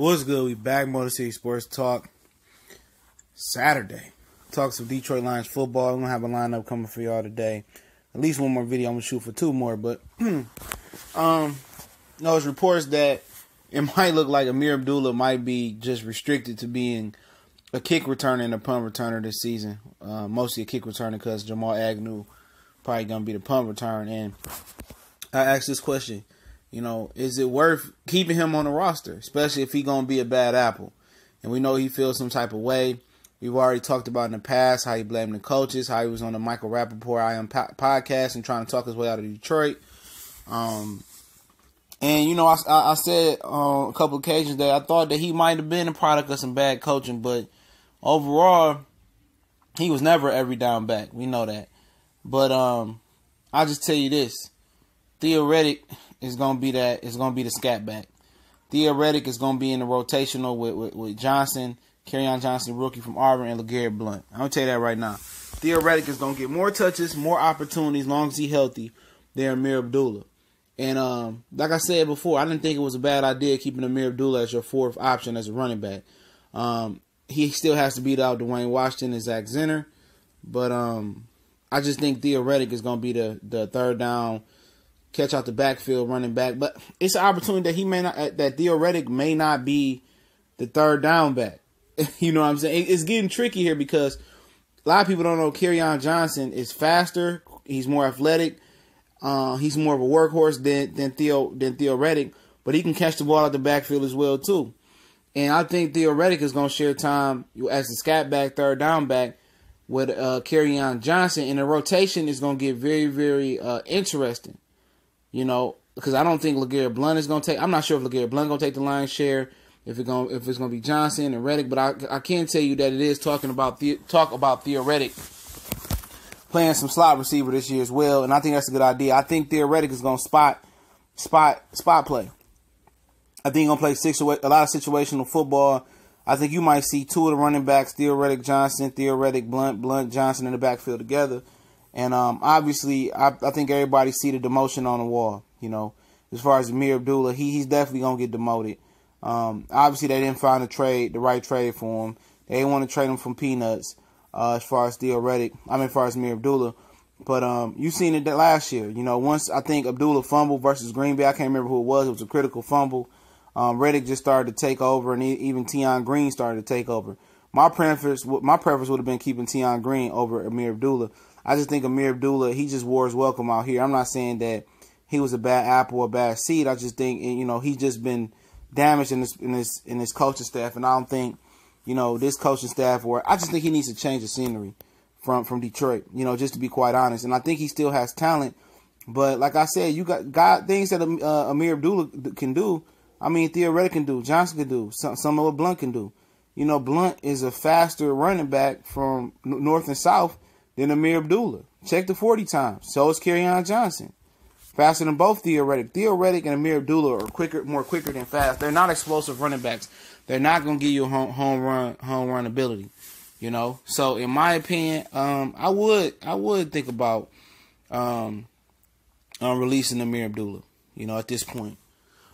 What's good? We back, Motor City Sports Talk. Saturday. Talk some Detroit Lions football. We're going to have a lineup coming for y'all today. At least one more video. I'm going to shoot for two more. But, there's reports that it might look like Ameer Abdullah might be just restricted to being a kick returner and a punt returner this season. Mostly a kick returner because Jamal Agnew probably going to be the punt return. And I asked this question. Is it worth keeping him on the roster, especially if he's going to be a bad apple? And we know he feels some type of way. We've already talked about in the past how he blamed the coaches, how he was on the Michael Rappaport podcast and trying to talk his way out of Detroit. I said on a couple occasions that I thought that he might have been a product of some bad coaching, but overall, he was never every down back. We know that. But I'll just tell you this. Theo Riddick is going to be that. It's going to be the scat back. Theo Riddick is going to be in the rotational with Johnson, Kerryon Johnson, rookie from Auburn, and LeGarrette Blount. I'm going to tell you that right now. Theo Riddick is going to get more touches, more opportunities, as long as he's healthy, than Ameer Abdullah. And like I said before, I didn't think it was a bad idea keeping Ameer Abdullah as your fourth option as a running back. He still has to beat out Dwayne Washington and Zach Zenner. But I just think Theo Riddick is going to be the third down, catch out the backfield running back. But it's an opportunity that Theo Riddick may not be the third down back. You know what I'm saying? It's getting tricky here because a lot of people don't know Kerryon Johnson is faster. He's more athletic. He's more of a workhorse than Theo Riddick, but he can catch the ball out the backfield as well too. And I think Theo Riddick is going to share time as the scat back, third down back with Kerryon Johnson, and the rotation is going to get very, very interesting. Because I don't think LeGarrette Blount is going to take. I'm not sure if LeGarrette Blount is going to take the lion's share. If it's going to be Johnson and Riddick, but I can tell you that it is talk about Theo Riddick playing some slot receiver this year as well, and I think that's a good idea. I think Theo Riddick is going to spot play. I think he's going to play a lot of situational football. I think you might see two of the running backs, Theo Riddick Johnson, Theo Riddick Blount Johnson in the backfield together. And obviously, I think everybody see the demotion on the wall. As far as Ameer Abdullah, he's definitely going to get demoted. Obviously, they didn't find the right trade for him. They didn't want to trade him from peanuts as far as as far as Ameer Abdullah. But you seen it last year. Once I think Abdullah fumbled versus Green Bay, I can't remember who it was. It was a critical fumble. Riddick just started to take over, and even Tion Green started to take over. My preference would have been keeping Tion Green over Ameer Abdullah. I just think Ameer Abdullah, he just wore his welcome out here. I'm not saying that he was a bad apple or a bad seed. I just think he's just been damaged in his coaching staff, and I don't think this coaching staff, I just think he needs to change the scenery from Detroit. Just to be quite honest, and I think he still has talent, but like I said, you got things that Ameer Abdullah can do. I mean, Theo Riddick can do, Johnson can do, some of what Blount can do. Blount is a faster running back from north and south than Ameer Abdullah. Check the 40 times. So is Kerryon Johnson. Faster than both Theo Riddick. Theo Riddick and Ameer Abdullah are more quicker than fast. They're not explosive running backs. They're not going to give you home run ability. So in my opinion, I would think about releasing Ameer Abdullah. At this point,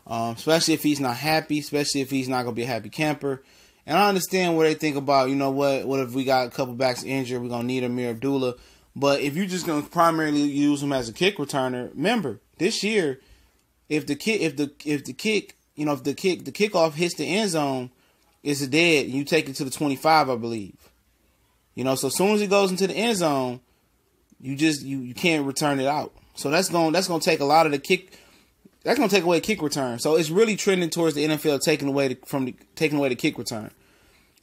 especially if he's not happy, especially if he's not going to be a happy camper. And I understand what they think about. What if we got a couple backs injured? We're gonna need Ameer Abdullah. But if you're just gonna primarily use him as a kick returner, remember this year, if the kickoff hits the end zone, it's a dead. You take it to the 25, I believe. So as soon as it goes into the end zone, you can't return it out. So that's gonna take a lot of the kick. That's going to take away kick return. So it's really trending towards the NFL taking away the kick return.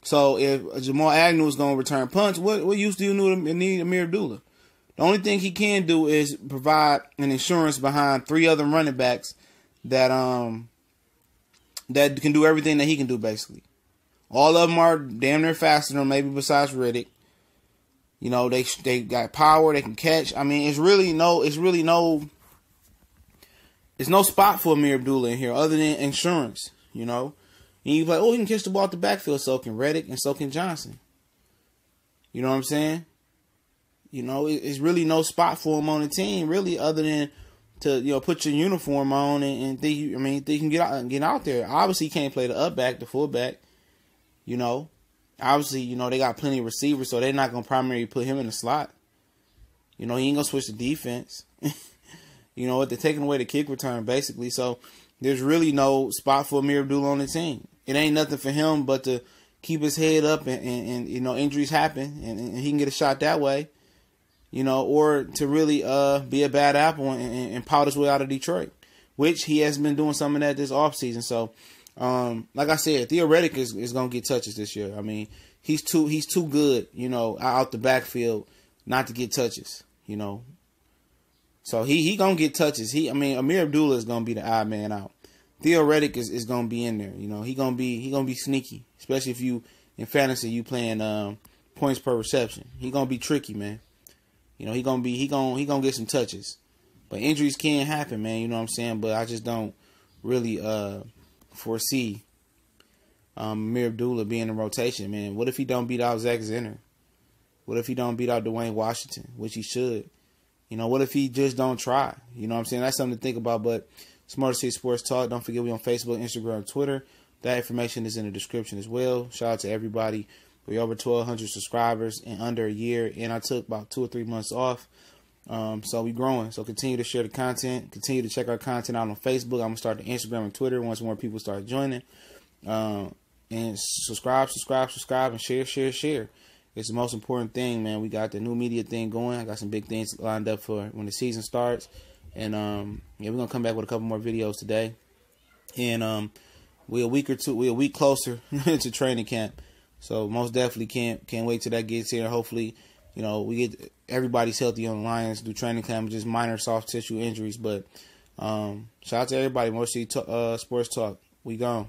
So if Jamal Agnew is going to return punts, what use do you need Ameer Abdullah? The only thing he can do is provide an insurance behind three other running backs that can do everything that he can do, basically. All of them are damn near faster than him, maybe besides Riddick. They got power, they can catch. I mean, there's no spot for Ameer Abdullah in here other than insurance, And you're like, he can catch the ball at the backfield, so can Riddick and so can Johnson. You know what I'm saying? It's really no spot for him on the team, really, other than to put your uniform on and think you can get out there. Obviously, he can't play the up back, the fullback. Obviously, they got plenty of receivers, so they're not gonna primarily put him in the slot. He ain't gonna switch the defense. They're taking away the kick return basically. So there's really no spot for Ameer Abdullah on the team. It ain't nothing for him but to keep his head up and injuries happen and he can get a shot that way. Or to really be a bad apple and pout his way out of Detroit, which he has been doing some of that this offseason. So, like I said, Theo Riddick is going to get touches this year. I mean, he's too good, out the backfield not to get touches, So he going to get touches. Ameer Abdullah is going to be the odd man out. Theo Riddick is going to be in there. He going to be sneaky, especially if you in fantasy you playing points per reception. He going to be tricky, man. He gonna get some touches. But injuries can happen, man, you know what I'm saying? But I just don't really foresee Ameer Abdullah being in rotation, man. What if he don't beat out Zach Zenner? What if he don't beat out Dwayne Washington, which he should? What if he just don't try? You know what I'm saying? That's something to think about. But Smarter City Sports Talk. Don't forget we on Facebook, Instagram, and Twitter. That information is in the description as well. Shout out to everybody. We're over 1,200 subscribers in under a year, and I took about 2 or 3 months off. So we growing. So continue to share the content. Continue to check our content out on Facebook. I'm going to start the Instagram and Twitter once more people start joining. And subscribe, and share. It's the most important thing, man. We got the new media thing going. I got some big things lined up for when the season starts. And, we're going to come back with a couple more videos today. And we're a week closer to training camp. So most definitely can't wait till that gets here. Hopefully, we get everybody's healthy on the Lions, do training camp, just minor soft tissue injuries. But shout out to everybody. More City Sports Talk. We gone.